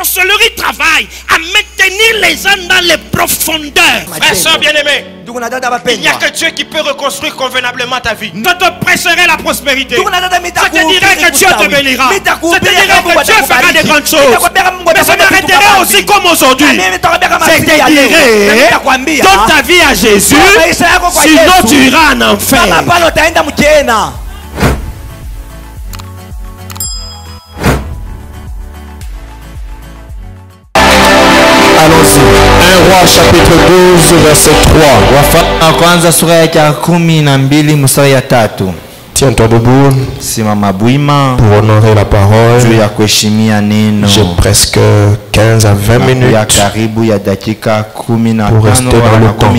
sorcellerie travaille à maintenir les gens dans les profondeurs. Frère, soeur bien-aimé, il n'y a que Dieu qui peut reconstruire convenablement ta vie. Je te prêcherai la prospérité. Je te dirai que Dieu te bénira. Je te dirai que Dieu fera des grandes choses. Mais je m'arrêterai aussi comme aujourd'hui. Je te dirai, donne ta vie à Jésus, sinon tu iras en enfer. Allons-y. 1 Roi chapitre 12 verset 3. Tiens-toi debout pour honorer la parole. J'ai presque 15 à 20 minutes pour rester dans le temps.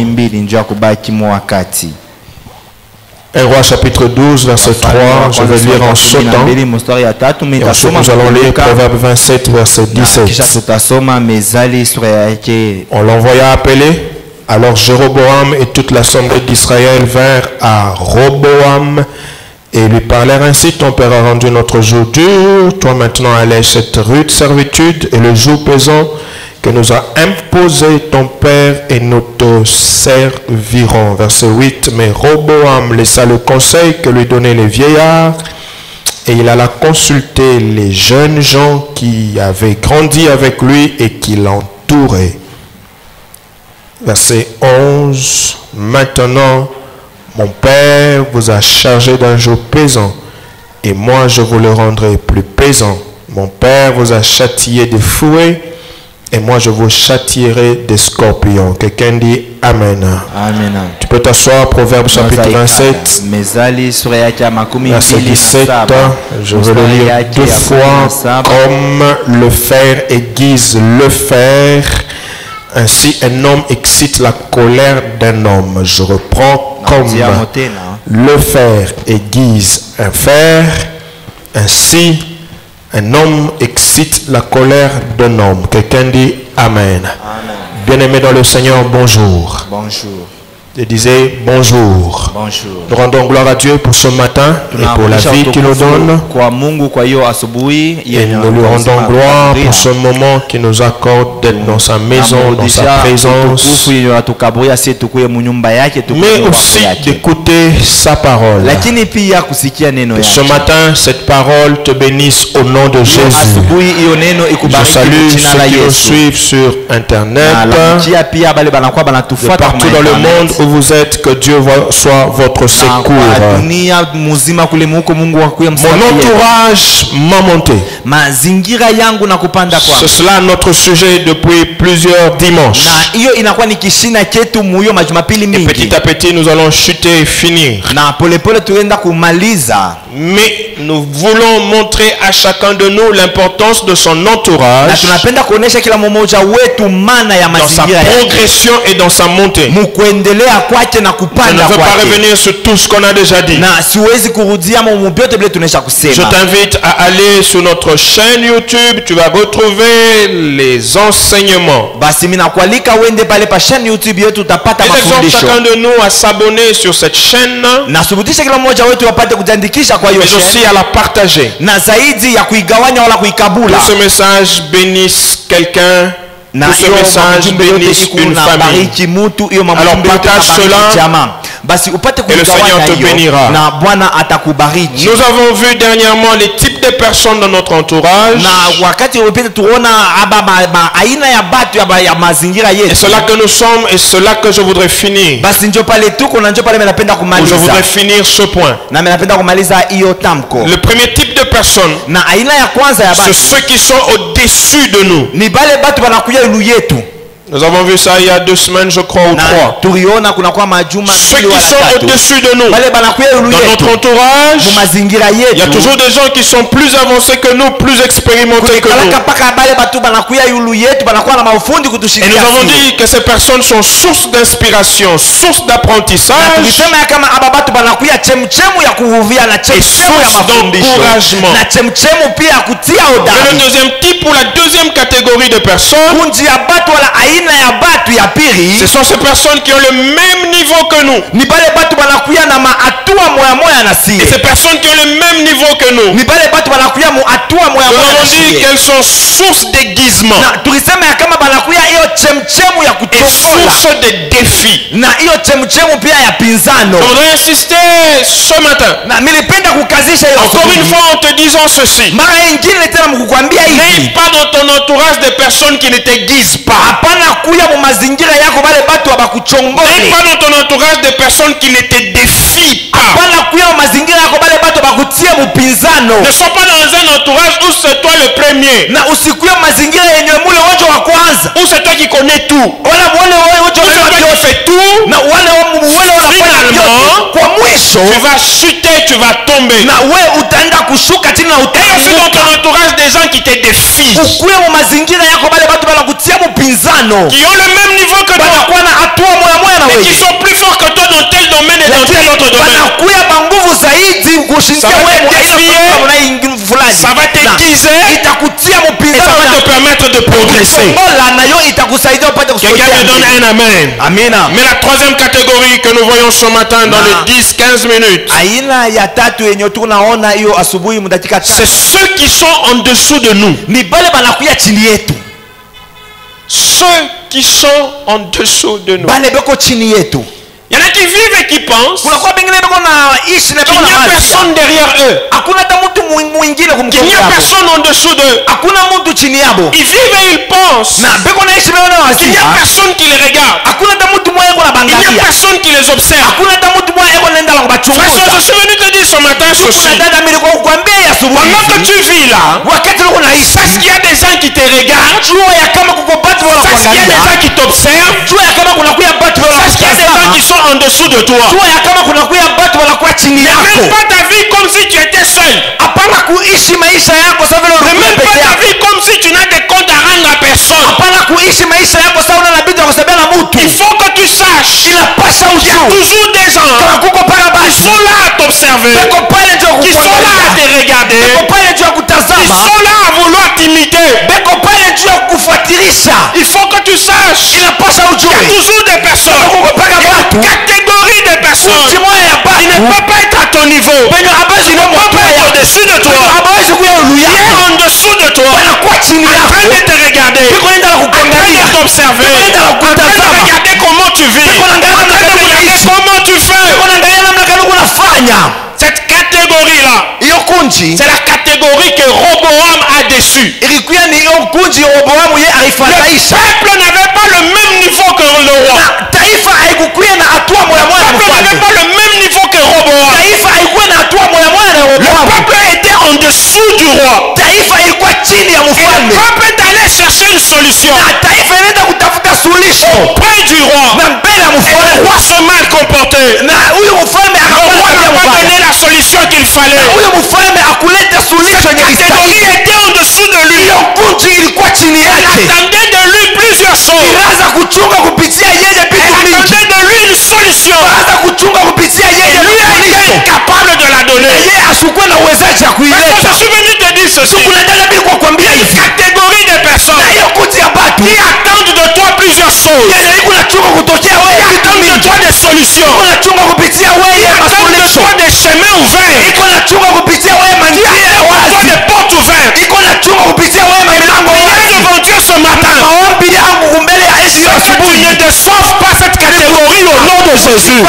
1 Roi chapitre 12 verset 3, je vais lire en sautant. Et ensuite nous allons lire Proverbe 27 verset 17. On l'envoya appeler. Alors Jéroboam et toute l'assemblée d'Israël vinrent à Roboam et lui parlèrent ainsi: ton père a rendu notre jour dur, toi maintenant allège cette rude servitude et le jour pesant que nous a imposé ton père, et nous te servirons. Verset 8. Mais Roboam laissa le conseil que lui donnaient les vieillards, et il alla consulter les jeunes gens qui avaient grandi avec lui et qui l'entouraient. Verset 11. Maintenant, mon père vous a chargé d'un joug pesant, et moi je vous le rendrai plus pesant. Mon père vous a châtié de fouets, et moi je vous châtierai des scorpions. Quelqu'un dit Amen. Amen. Tu peux t'asseoir. Proverbe chapitre 27. Verset 17. Je vais le lire deux fois. Comme le fer aiguise le fer, ainsi un homme excite la colère d'un homme. Je reprends. Comme le fer aiguise un fer, ainsi un homme excite la colère d'un homme. Quelqu'un dit Amen. Bien-aimé dans le Seigneur, bonjour. Bonjour. Je disais bonjour. Bonjour. Nous rendons gloire à Dieu pour ce matin et pour la vie qu'il nous donne. Et nous lui rendons gloire pour ce moment qu'il nous accorde d'être dans sa maison, dans sa présence, mais aussi d'écouter sa parole. Que ce matin, cette parole te bénisse au nom de Jésus. Je salue ceux qui nous suivent sur Internet, de partout dans le monde où vous êtes, que Dieu soit votre secours. Mon entourage m'a monté. C'est cela notre sujet depuis plusieurs dimanches. Et petit à petit, nous allons chuter et finir. Mais nous voulons montrer à chacun de nous l'importance de son entourage, dans sa progression et dans sa montée. Je ne veux pas revenir sur tout ce qu'on a déjà dit. Je t'invite à aller sur notre chaîne YouTube. Tu vas retrouver les enseignements. Et chacun de nous à s'abonner sur cette chaîne, mais aussi à la partager. Que ce message bénisse quelqu'un. Que ce message bénisse une famille. Alors partage cela et le Seigneur te bénira. Nous avons vu dernièrement les types de personnes dans notre entourage. Et cela que nous sommes et cela que je voudrais finir. Je voudrais finir ce point. Le premier type de personnes, c'est ceux qui sont au-dessus de nous. Nous avons vu ça il y a 2 semaines, je crois, ou 3. Ceux qui sont au-dessus de nous, dans notre entourage, il y a toujours des gens qui sont plus avancés que nous, plus expérimentés que nous. Et nous avons dit que ces personnes sont source d'inspiration, source d'apprentissage et source d'encouragement. Et le deuxième type, ou la deuxième catégorie, catégorie de personnes. Ce sont ces personnes qui ont le même niveau que nous. Et ces personnes qui ont le même niveau que nous. Nous avons dit qu'elles sont source d'aiguisement et source de défis. Je voudrais insister ce matin, encore une fois, en te disant ceci: n'aie pas dans ton entourage des personnes qui ne t'aiguisent pas. N'aie pas dans ton entourage des personnes qui ne te défient pas. Ne sois pas dans un entourage où c'est toi le premier, où c'est toi qui connais tout, où c'est toi qui fais tout. Finalement, tu vas chuter, tu vas tomber. Et aussi dans ton entourage des gens qui te défient, qui ont le même niveau que toi, mais qui sont plus forts que toi dans tel domaine et dans tel autre domaine. Ça va t'édifier, ça va t'aiguiser et ça va te permettre de progresser. Quelqu'un me donne un amen. Mais la troisième catégorie que nous voyons ce matin dans les 10-15 minutes, c'est ceux qui sont en dessous de nous. Ceux qui sont en dessous de nous. Il y en a qui vivent et qui pensent qu'il n'y a personne derrière eux, qu'il n'y a personne en dessous d'eux. Ils vivent et ils pensent qu'il n'y a personne qui les regarde, il n'y a personne qui les observe. Frère, je suis venu te dire ce matin ceci: pendant que tu vis là, sache qu'il y a des gens qui te regardent, sache qu'il y a des gens qui t'observent, sache qu'il y a des gens qui sont en dessous de toi. Ne mène pas ta vie comme si tu étais seul. Ne mène pas ta vie comme si tu n'as des comptes à rendre à personne. Il faut que tu saches qu'il y a toujours des gens qui sont là à t'observer, qui sont là à te regarder, qui sont là à vouloir t'imiter. Il faut que tu saches qu'il y a toujours des personnes, une catégorie de personnes qui ne peuvent pas être à ton niveau, qui ne peuvent pas être au-dessus de toi, qui est en dessous de toi, en train de te regarder, en train de t'observer, en train de regarder comment tu vis, en train de regarder comment tu fais. Cette catégorie-là, c'est la catégorie que Roboam a déçue. Le peuple n'avait pas le même niveau que le roi. Le peuple n'avait pas le même niveau que Roboam. Le peuple était en dessous du roi. Et le peuple est allé chercher une solution auprès du roi. Et le roi se mal comporté. Le roi n'a pas donné la solution qu'il fallait. Cette catégorie était en dessous de lui. Elle attendait de lui plusieurs choses. Elle attendait de lui une solution. Et lui a été incapable de la donner. Je suis venu te dire ceci: il y a une catégorie de personnes qui attendent de toi plusieurs choses, qui attendent de toi des solutions, qui attendent de toi des chemins ouverts, qui attendent de toi des portes ouvertes. Et devant Dieu ce matin, tu ne déçoives pas cette catégorie au nom de Jésus.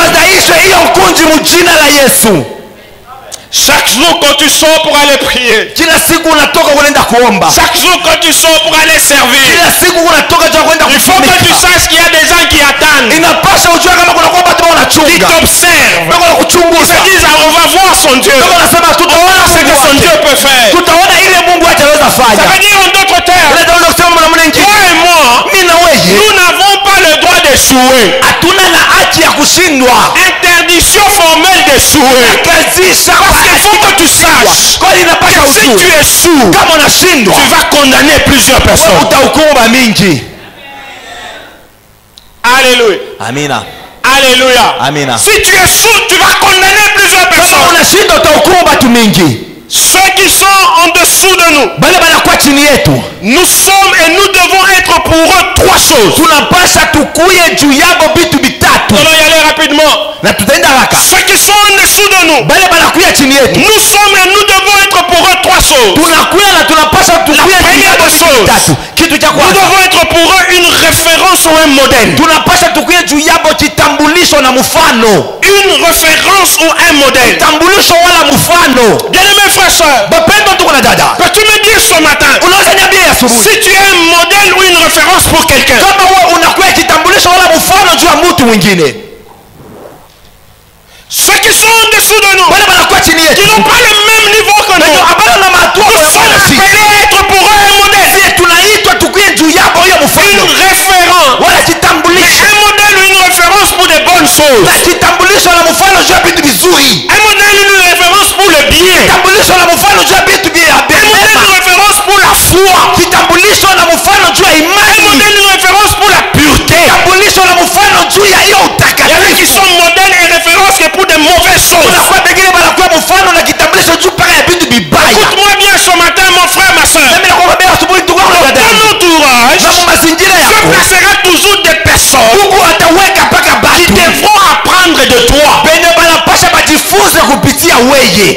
Chaque jour quand tu sors pour aller prier, chaque jour quand tu sors pour aller servir, il faut que tu saches qu'il y a des gens qui attendent, qui t'observent, qui se disent: on va voir son Dieu, on va voir ce que son Dieu peut faire. Ça veut dire en d'autres termes, toi et moi, nous n'avons pas le droit d'échouer. Interdiction formelle d'échouer. Parce qu'il faut que tu saches que si tu échoues, tu vas condamner plusieurs personnes. Alléluia. Amina. Alléluia. Amina. Si tu échoues, tu vas condamner plusieurs personnes. Ceux qui sont en dessous de nous, nous sommes et nous devons trois choses. Tunapasha tukuye juu yabo bitu bitatu. Nous allons y aller rapidement. Na tutaenda haraka. Ceux qui sont en dessous de nous, bale banakuya chini yetu, nous sommes et nous devons être pour eux trois choses. Tunakuya na tunapasha tukuye juu yabo bitatu. Kitu cha kwanza, nous devons être pour eux une référence ou un modèle. Tunapasha tukuye juu yabo kitambulisho na mfano. Une référence ou un modèle. Kitambulisho wala mfano. Bien-aimés frères et sœurs, bapendo tuko na dada, peux-tu me dire ce matin, unaweza niambia asubuhi, si tu es un modèle ou une référence pour quelqu'un, kama wewe unakuwa kitambulisho wala mfano juu ya mtu mwingine? Ceux qui sont en dessous de nous, bale banakuwa chini yetu, qui n'ont pas le même niveau que nous, abana na matua nous sommes appelés à être pour eux un modèle. Si tunaitwa tukuye juu yabo hiyo mfano, Une référence, wala kitambulisho, un modèle ou une référence pour des bonnes choses, na kitambulisho na mfano juu ya vitu vizuri, un modèle ou une référence pour le bien, kitambulisho na mfano juu ya vitu vya un modèle ou une référence pour la foi, kitambulisho na mfano juu ya un imani, modèle ou une référence pour la pureté. kitambulisho na mfano juu ya hiyo Il y en a qui utakatifu. sont modèles et références que pour des mauvaises choses. Kuna kwa pengine banakuwa mfano na kitambulisho juu paka ya vitu vibaya. Écoute-moi bien ce matin, mon frère, ma soeur. Mimi nakwambia asubuhi tuko kwa dada. Dans l'entourage, Na mazingira Dieu yako, placera toujours des personnes Mungu ataweka paka qui batu devront apprendre de toi. benye banapasha bajifunze kupitia weye.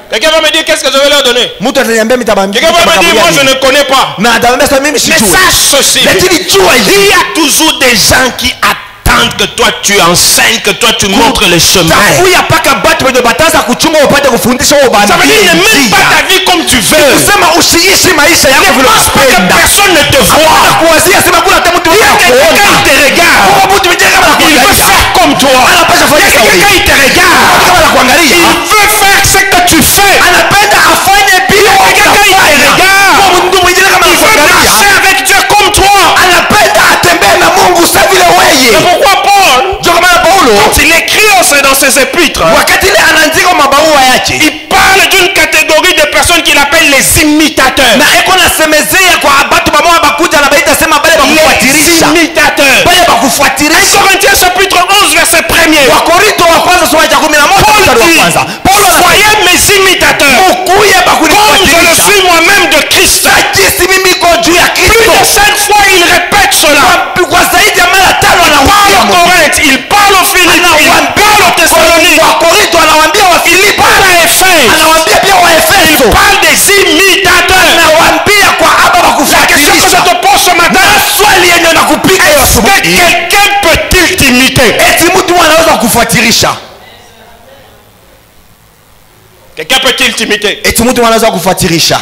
Quelqu'un va me dire qu'est-ce que je vais leur donner. Mtu ataniambia mitabambia. Quelqu'un va me dire moi je ne connais pas. Na ataniambia sasa mimi Mais sijui. sache ceci. Lakini jua Il hii y a toujours des gens qui attendent que toi tu enseignes, que toi tu montres le chemin. tafuya paka batu wenye bataza kuchunga upate kufundisha wao bana. Ça veut dire ne mène pas ta vie comme tu veux. Kusema usiishi maisha yako Ne vile pense pas que unapenda. personne ne te voit. Kuwazia sema kuna hata mtu Il y a quelqu'un anakuona. qui te regarde. Kwa mtu mwingine kama Il veut anakuangalia. faire comme toi. Anapasha Il y fanya a sawa. quelqu'un qui te regarde. Kama anakuangalia. Il veut faire ce que tu fais. Anapenda afanye bila Quelqu'un qui te regarde. Kwa mtu mwingine kama Il veut anakuangalia. marcher avec Dieu comme toi. Anapenda atembee na Mungu sawa vile C'est wewe. pourquoi Paul, Ndio kama Paulo quand il écrit dans ses épîtres, wakati ile anaandika mabarua yake. il parle d'une catégorie de personnes qu'il appelle les imitateurs. Na eko nasemezea kwa batu bamoja bakuja na baita sema bale Les bakufuatirisha. imitateurs. Bale 1 bakufuatirisha. Corinthiens chapitre 11 verset 1er. Wakorinto wa kwanza sura ya 11 Paul mstari wa dit, kwanza. Paulo soyez mes imitateurs, Mukuye comme je le bakunifuatirisha. suis moi-même de Christ. Jinsi mimi ko juu ya Plus de Kristo. 5 fois il répète cela. Kwa zaidi ya mara 5 Il parle anawaambia aux Corinthe, il parle aux Philippe, il parle aux Thessaloniques, wa Korinto, anawaambia wa il Filipi, parle à Éphèse, anawaambia pia wa il Efeso, parle des imitateurs. anawaambia kwa hapa La question que je bakufuatirisha. te pose ce matin, Swali yenye nakupiga hiyo est-ce que asubuhi, quelqu'un peut-il t'imiter? eti mtu anaweza kufuatirisha? Quelqu'un peut-il t'imiter? Eti mtu anaweza kufuatirisha?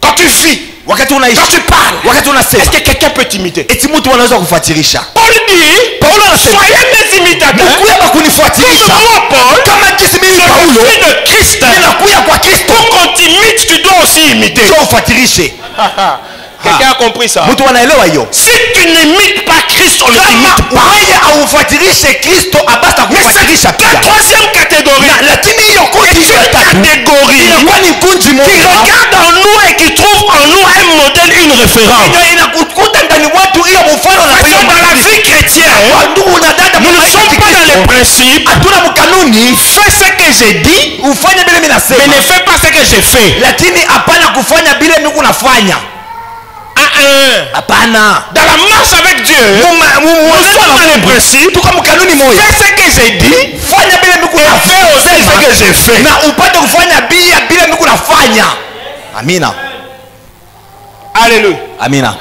Quand tu vis, Wakati unaishi, quand tu parles, wakati unasema, est-ce que quelqu'un peut t'imiter? eti mtu anaweza kufuatirisha? Paul dit, Paulo anasema, soyez mes imitateurs. mkuya bakunifuatirisha. Comme moi, Paul, Kama jinsi mimi je Paulo suis de Christ. ninakuya kwa Kristo, Pour qu'on t'imite, tu dois aussi imiter. sio ufuatirishe. Quelqu'un a compris ça? Mtu anaelewa hiyo? Si tu n'imites pas Christ, on ne t'imite Kama pas. wewe aufuatirishe Kristo, abasta Mais kufuatirisha c'est la pia. troisième catégorie. Lakini hiyo C'est kundi une catégorie inakuwa ni kundi qui moja regarde en nous et qui trouve en nous un modèle, une référence. ndio inakukuta ndani mwetu hiyo mfano na Parce que dans la vie chrétienne, kwa ndugu na dada, nous ne sommes pas dans les principes. hatuna mkanuni. Fais ce que j'ai dit, Ufanye bila mimi mais nasema, ne fais pas ce que j'ai fait. lakini hapana kufanya bila mimi kunafanya. Hapana. Dans la marche avec Dieu, nous sommes dans les principes. tuko mkanuni moja. Fais ce que j'ai dit, Fanya bila mimi et fais aussi ce que j'ai fait. na upate kufanya bila mimi kunafanya. Amina. Alléluia. Amina.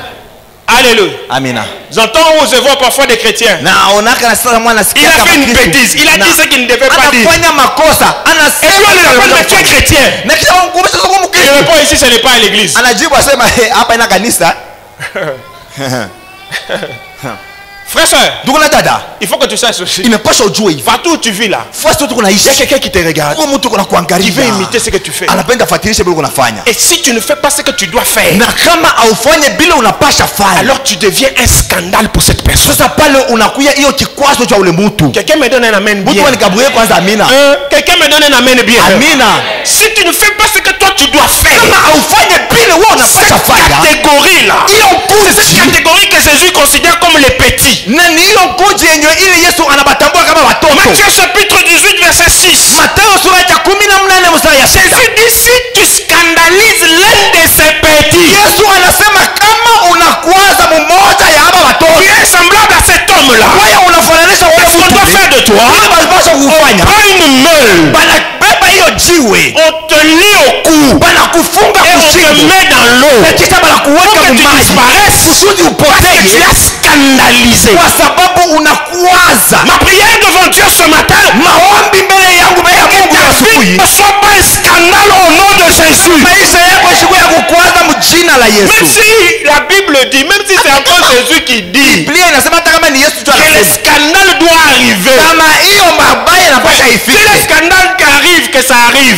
Alléluia. Amina. J'entends ou je vois parfois des chrétiens. Naonaka na sasa mwana Il sikia a kama fait une Kristo. bêtise. Il a dit ce qu'il ne devait pas dire. Anafanya makosa. Et puis on lui rappelle, mais tu es chrétien. Na kisha kumkumbusha sasa kama Il Mkristo. répond ici, ce n'est pas à l'église. Anajibu asema hapa ina kanisa. Frère, soeur, Ndugu na dada, il faut que tu saches ceci. imepasha ujue hivi. Partout où tu vis là, Fasi tu il y a kunaishi. quelqu'un qui te regarde, Kwa mtu kuna qui kuangalia. veut imiter ce que tu fais. Anapenda fuatilisha bila unafanya. Et si tu ne fais pas ce que tu dois faire, Na kama aufanye bila unapasha fanya. alors tu deviens un scandale pour cette personne. Sasa pale unakuya hiyo kikwazo cha ule mtu. Quelqu'un me donne un amen bien. Mtu anikabuye kwanza amina. Quelqu'un me donne un amen bien. Amina. Si tu ne fais pas ce que toi tu dois faire, Kama aufanye bila wewe unapasha cette fanya. catégorie là, Hiyo c'est cette kundi. catégorie que Jésus considère comme les petits. Na ni hiyo kundi yenye ile Yesu anabatambua kama watoto. Matthieu chapitre 18 verset 6. Mathayo sura ya 18 mstari ya 6. Jésus dit, si tu scandalises l'un de ces petits, Yesu anasema kama toi, on prend une meule, on te lie au cou et on te met dans l'eau pour que tu disparaisses parce que tu as scandalisé. Ma prière devant Dieu ce matin, ne soit pas un scandale au nom de Jésus. Même si la Bible dit, même si c'est encore Jésus qui dit que le scandale doit arriver, si le scandale arrive, que ça arrive,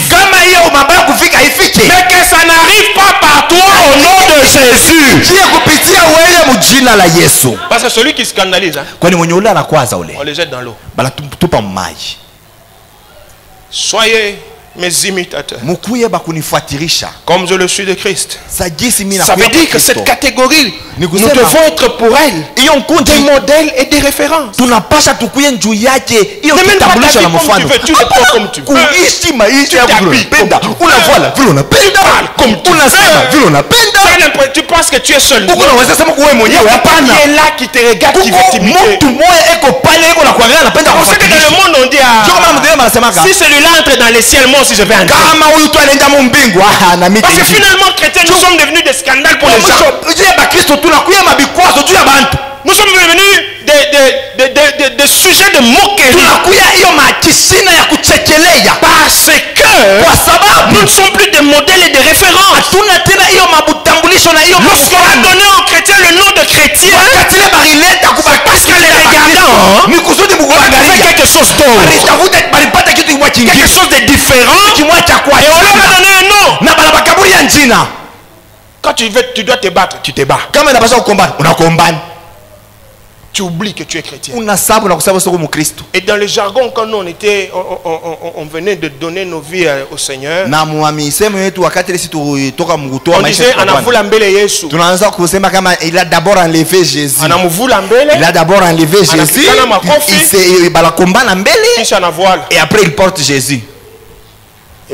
mais que ça n'arrive pas par toi au nom de Jésus. Parce que celui qui scandalise, on le jette dans l'eau. Soyez mes imitateurs, comme je le suis de Christ. Ça veut dire que cette catégorie, nous devons être pour elle des modèles et des références. Ne mène pas ta vie comme tu veux, tu le prends comme tu veux. Tu t'habilles comme tu veux. Tu penses que tu es seul. Il y a pas qui est là, qui te regarde, qui veut t'imiter. On sait que dans le monde on dit si celui-là entre dans les ciels, moi aussi je vais entrer. Parce que finalement chrétiens, nous sommes devenus des scandales pour les gens. Nous sommes devenus des sujets de moquerie. Parce que nous ne sommes plus des modèles et des références. Lorsqu'on a donné aux chrétiens le nom de chrétien, parce que les regardants fait quelque chose d'autre, quelque chose de différent, et on leur a donné un nom. Quand tu dois te battre, tu te bats. Tu oublies que tu es chrétien. Et dans le jargon, quand nous on venait de donner nos vies au Seigneur, on disait il a d'abord enlevé Jésus. Il a d'abord enlevé Jésus. Et après il porte Jésus.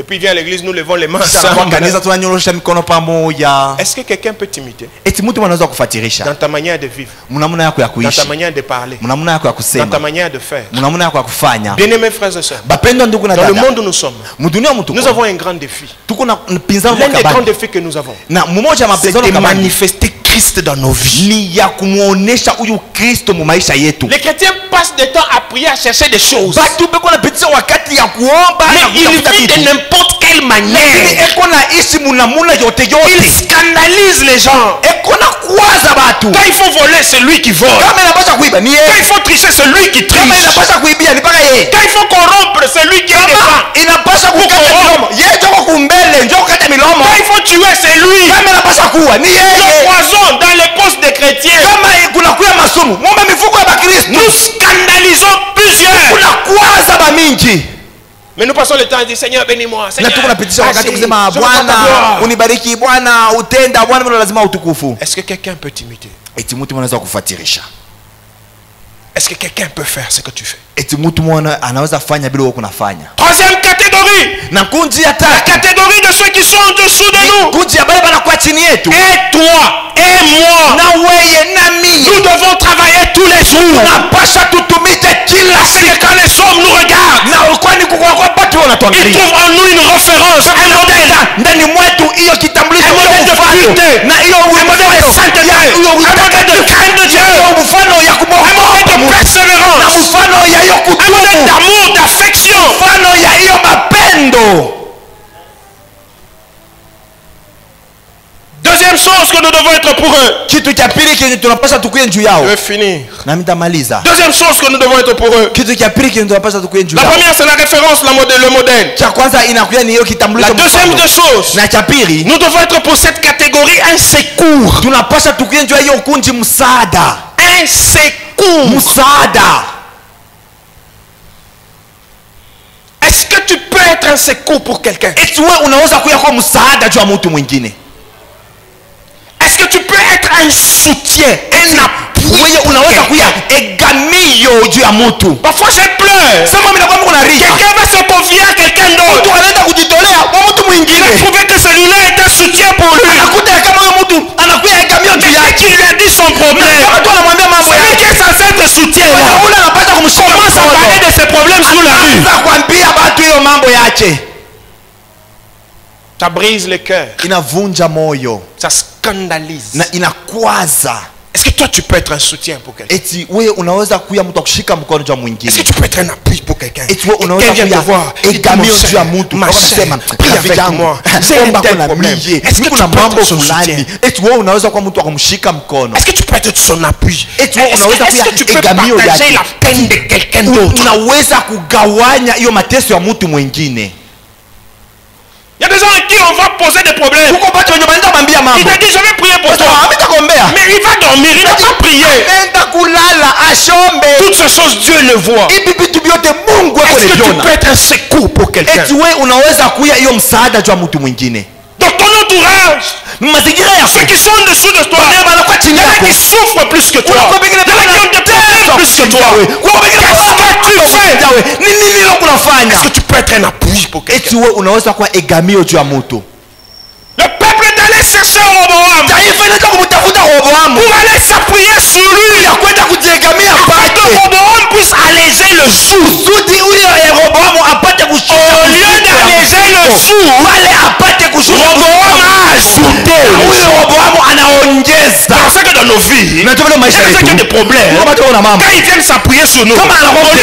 Et puis il vient à l'église, nous levons les mains. Est-ce que quelqu'un peut t'imiter dans ta manière de vivre, dans ta manière de parler, dans ta manière de faire? Bien-aimés frères et sœurs, dans le monde où nous sommes, nous avons un grand défi. L'un des grands défis que nous avons, c'est de manifester Christ dans nos vies. Les chrétiens passent du temps à prier, à chercher des choses, mais ils vivent de n'importe quelle manière. Ils scandalisent les gens. Quand il faut voler, c'est lui qui vole. Quand il faut tricher, c'est lui qui triche. Quand il faut corrompre, c'est lui qui est devant. Quand il faut tuer, c'est lui. Le poison dans les postes des chrétiens. Nous scandalisons plusieurs. Mais nous passons le temps à dire Seigneur bénis-moi. Est-ce que quelqu'un peut t'imiter? Est-ce que quelqu'un peut faire ce que tu fais? Troisième catégorie, la catégorie de ceux qui sont en dessous de nous. Et toi et moi, nous devons travailler tous les jours. Parce que quand les hommes nous regardent, ils trouvent en nous une référence, un modèle de pureté, un modèle de sainteté, un modèle de crainte de Dieu, un modèle de persévérance, un modèle d'amour, d'affection. Deuxième chose que nous devons être pour eux. Je vais finir. Deuxième chose que nous devons être pour eux. La première, c'est la référence, le modèle. La deuxième des choses, nous devons être pour cette catégorie un secours. Un secours. Est-ce que tu peux être un secours pour quelqu'un? Est-ce que tu peux être un soutien, un appui? Parfois je pleure. Quelqu'un va se confier à quelqu'un d'autre. Il a trouvé que celui-là est un soutien pour lui. Quelqu'un qui lui a dit son problème. Celui qui est censé être soutien là commence à parler de ses problèmes. Ça brise le cœur. Inavunja moyo. Ça scandalise. Na inakwaza. Est-ce que toi tu peux être un soutien pour quelqu'un? Eti wewe unaweza kuya mtu akushika mkono jwa mwingine? Est-ce que tu peux être un appui pour quelqu'un? Eti wewe unaweza kuya egamio juu ya mtu ukasema prie avec moi. J'ai un tel problème. Est-ce que kuna mambo fulani? Eti wewe unaweza kwa mtu akumshika mkono? Est-ce que tu peux être son appui? Eti wewe unaweza kuya egamio yake? Partager la peine de quelqu'un d'autre? Unaweza kugawanya hiyo mateso ya mtu mwingine? Il y a des gens à qui on va poser des problèmes. Il t'a dit je vais prier pour toi. Mais il va dormir, il va pas prier. Toutes ces choses Dieu le voit. Est-ce que tu peux être un secours pour quelqu'un? Dans ton entourage, ceux qui sont en dessous de toi, il y en a qui souffrent plus que toi, il y en a qui ont des problèmes plus que toi. Qu'est-ce que tu fais? Est-ce que tu peux être un appui pour quelqu'un? Le peuple est allé chercher Roboam pour aller s'appuyer sur lui, afin que Roboam puisse alléger le joug. Au lieu d'alléger le joug, Roboam a ajouté. C'est pour ça que dans nos vies, il y a des problèmes. Quand ils viennent s'appuyer sur nous, au lieu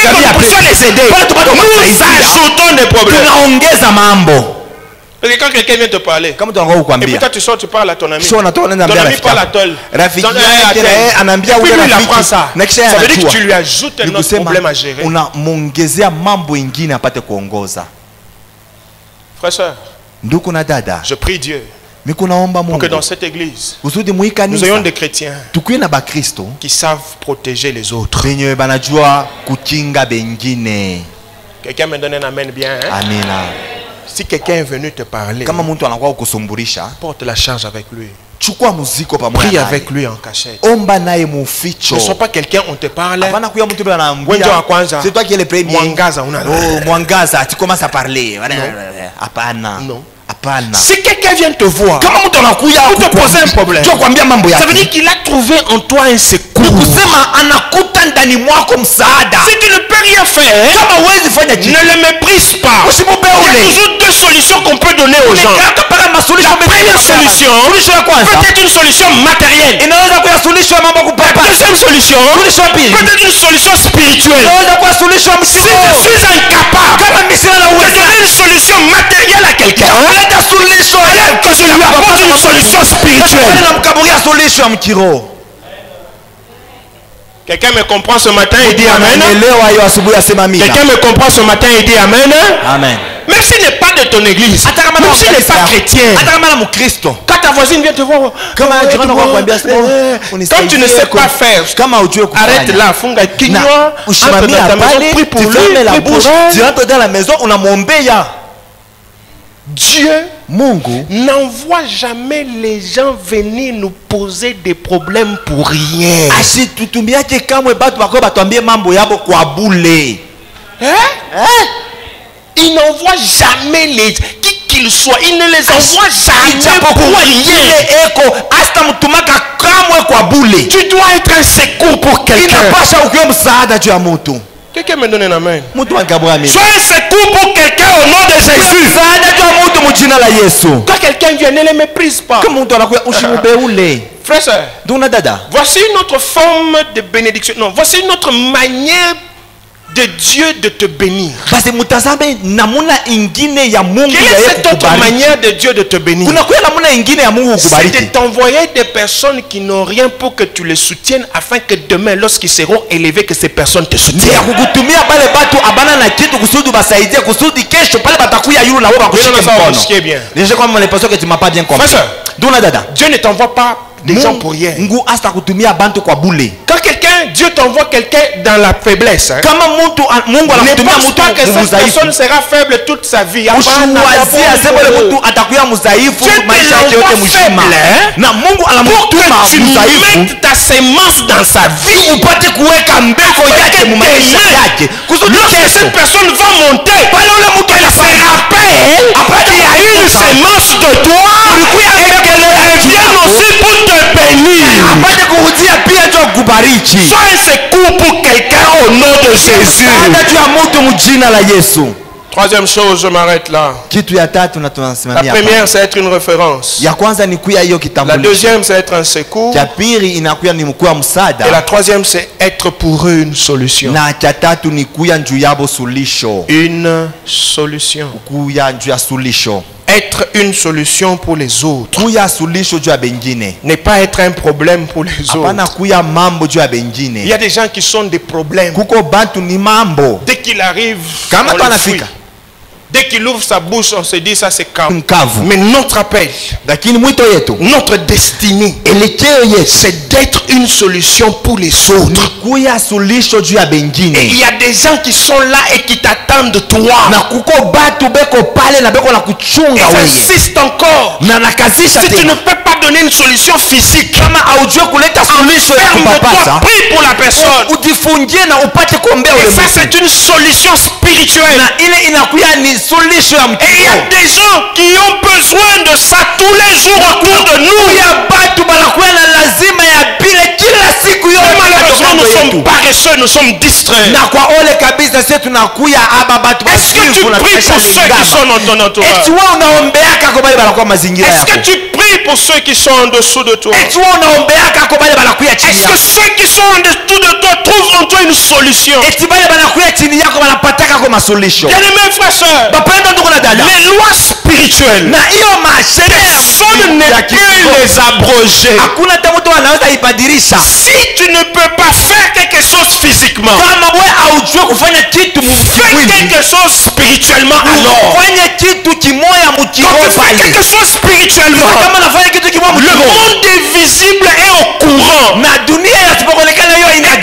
que nous puissions les aider, nous ajoutons des problèmes. Parce que quand quelqu'un vient te parler, et puis toi tu sors, tu parles à ton ami. Ton ami parle à toi. Et puis lui il apprend ça. Ça veut dire que tu lui ajoutes un autre problème à gérer. Frère, soeur, je prie Dieu pour que dans cette église, nous ayons des chrétiens qui savent protéger les autres. Quelqu'un me donne un amen bien. Hein? Si quelqu'un est venu te parler, porte la charge avec lui. Prie avec lui en cachette. Ne sois pas quelqu'un, on te parle. C'est toi qui es le premier. Mwangaza, tu commences à parler. Non. Si quelqu'un vient te voir, pour te poser un problème, ça veut dire qu'il a trouvé en toi un secours. Si tu ne peux rien faire, ne le méprise pas. Il y a toujours deux solutions qu'on peut donner aux gens. La première solution peut être une solution matérielle. La deuxième solution peut être une solution spirituelle. Si je suis incapable de donner une solution matérielle à quelqu'un, que je lui apporte une solution spirituelle. Quelqu'un me comprend ce matin et dit Amen. Quelqu'un me comprend ce matin et dit Amen. Amen. Même s'il n'est pas de ton église, même s'il n'est pas chrétien, quand ta voisine vient te voir, quand tu ne sais pas faire, arrête là, funga kinywa, entre dans ta maison, prie pour lui, tu rentres dans la maison, on a mon béya. Dieu n'envoie jamais les gens venir nous poser des problèmes pour rien. Il n'envoie jamais les qui qu'ils soient. Il ne les envoie jamais pour rien. Tu dois être un secours pour quelqu'un. Quelqu'un me donne un amen. Sois un secours pour quelqu'un au nom de Jésus. Quand quelqu'un vient, ne le méprise pas. Frère, soeur, voici une autre forme de bénédiction. Non, voici une autre manière de Dieu de te bénir. Quelle est cette autre manière de Dieu de te bénir? C'est de t'envoyer des personnes qui n'ont rien pour que tu les soutiennes, afin que demain, lorsqu'ils seront élevés, que ces personnes te soutiennent. Dieu ne t'envoie pas des gens pour rien. Quand Dieu t'envoie quelqu'un dans la faiblesse, ne pense pas que cette personne sera faible toute sa vie. Dieu te l'envoie faible pour que tu mettes ta sémence dans sa vie. Lorsque cette personne va monter, elle se rappelle qu'il y a une sémence de toi et qu'elle vienne aussi pour te bénir. Sois un secours pour quelqu'un au nom de Jésus. Troisième chose, je m'arrête là. La première, c'est être une référence. La deuxième, c'est être un secours. Et la troisième, c'est être pour eux une solution. Une solution. Être une solution pour les autres. Ne pas être un problème pour les autres. Il y a des gens qui sont des problèmes. Dès qu'il arrive, on le fuit. Dès qu'il ouvre sa bouche, on se dit ça c'est calme. Mais notre appel, notre destinée, c'est d'être une solution pour les autres. Et il y a des gens qui sont là et qui t'attendent de toi. Et j'insiste encore. Si tu ne peux pas donner une solution physique, enferme-toi, prie pour la personne. Et ça c'est une solution spirituelle. Et il y a des gens qui ont besoin de ça tous les jours autour de nous. Malheureusement, nous sommes paresseux, nous sommes distraits. Est-ce que tu pries pour ceux qui sont dans ton entourage? Est-ce que tu pries pour ceux qui sont en dessous de toi? Est-ce que ceux qui sont en dessous de toi trouvent en toi une solution? Bien-aimés frères et sœurs, les lois spirituelles, personne ne peut les abroger. Si tu ne peux pas faire quelque chose physiquement, fais quelque chose spirituellement alors. Quand tu fais quelque chose spirituellement, le monde invisible est au courant.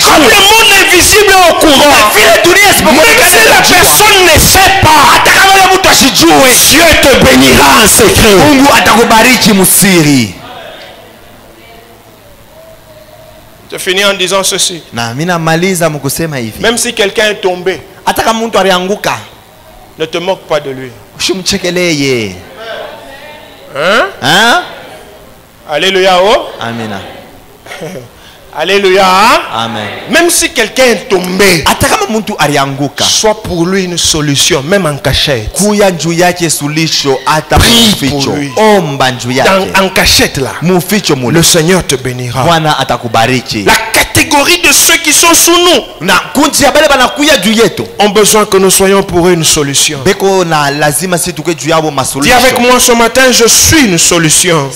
Quand le monde invisible est au courant, même si la personne ne sait pas, Dieu te bénira en secret. Je finis en disant ceci. Même si quelqu'un est tombé, ne te moque pas de lui. Hein? Alléluia. Oh? Amen. Alléluia. Amen. Même si quelqu'un est tombé, soit pour lui une solution, même en cachette. Prie pour lui. En cachette là, le Seigneur te bénira. La catégorie de ceux qui sont sous nous ont besoin que nous soyons pour eux une solution. Dis avec moi ce matin, je suis une solution.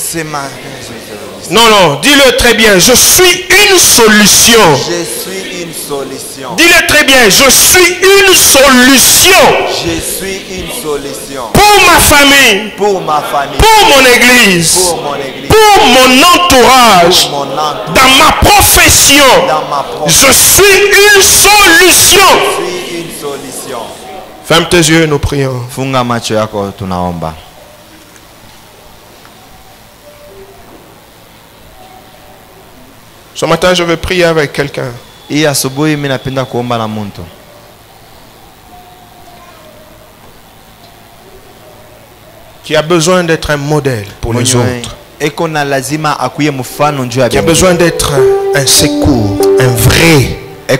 Non, non, dis-le très bien. Je suis une solution. Je suis une solution. Dis-le très bien. Je suis une solution. Je suis une solution. Pour ma famille. Pour ma famille. Pour mon église. Pour mon église. Pour mon entourage. Pour mon entourage. Dans ma profession. Dans ma profession. Je suis une solution. Je suis une solution. Ferme tes yeux, nous prions. Funga macho yako tunaomba. Ce matin, je veux prier avec quelqu'un. Qui a besoin d'être un modèle pour les autres. Qui a besoin d'être un secours, un vrai. Qui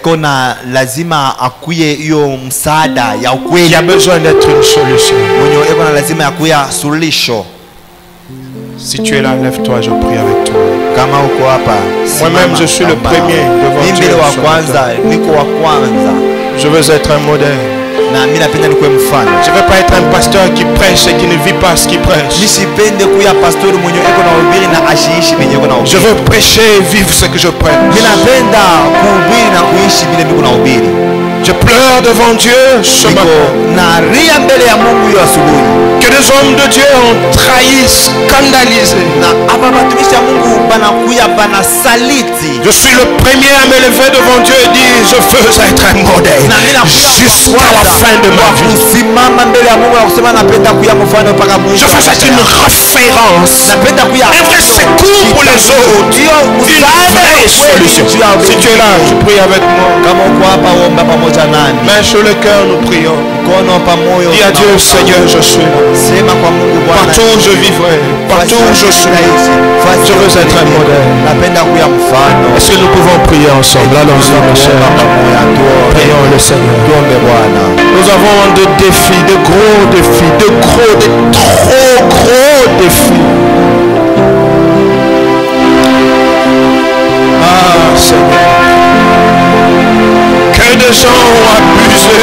a besoin d'être une solution. Si tu es là, lève-toi, je prie avec toi. Moi-même, je suis le premier devant Dieu. Je veux être un modèle. Je ne veux pas être un pasteur qui prêche et qui ne vit pas ce qu'il prêche. Je veux prêcher et vivre ce que je prêche. Je pleure devant Dieu ce matin. Que des hommes de Dieu ont trahi, scandalisé. Je suis le premier à m'élever devant Dieu et dire je veux être un modèle jusqu'à la fin de ma vie. Je veux être une référence, un vrai secours pour les autres, une vraie solution. Si tu es là, tu pries avec moi. Main sur le cœur, nous prions. Dis à Dieu, Seigneur, je suis là. Partout où je vivrai, partout où je suis, je veux être un modèle. Est-ce que nous pouvons prier ensemble? Allons-y, mes chers. Prions le Seigneur. Nous avons des défis, de gros défis, de trop gros défis. Ah, Seigneur. Que des gens ont abusé